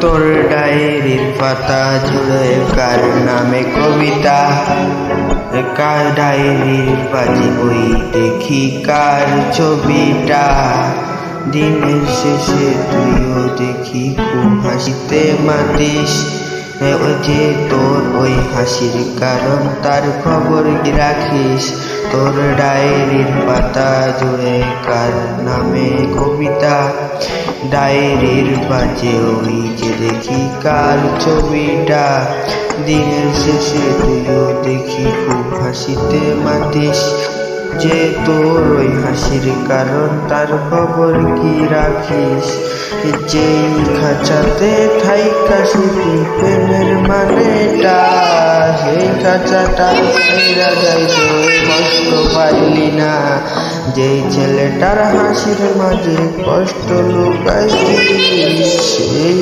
তোর ডায়েরির পাতা জুড়ে কার নামে কবিতা, কার ডায়েরির পাজি বই দেখি কার ছবিটা। দিনের শেষে তুইও দেখি খুব হাসিতে মাতিস, ওই যে তোর ওই হাসির কারণ তার খবর কি রাখিস? তোর ডায়েরির পাতা জুড়ে কার নামে কবিতা, ডায়েরির পাশে ওই যে দেখি কার ছবিটা। দিনের শেষে তুইও দেখি খুব হাসিতে মাতিস, যে তোর ওই হাসির কারণ তার খবর কি রাখিস? যেই খাঁচাতে থাইকা শুধু প্রেমের মানেটা, সেই খাঁচাটা ছেড়া যাইতে কষ্ট পাইলি না। যেই ছেলেটার হাসির মাঝে কষ্ট লুকাইছিস, সেই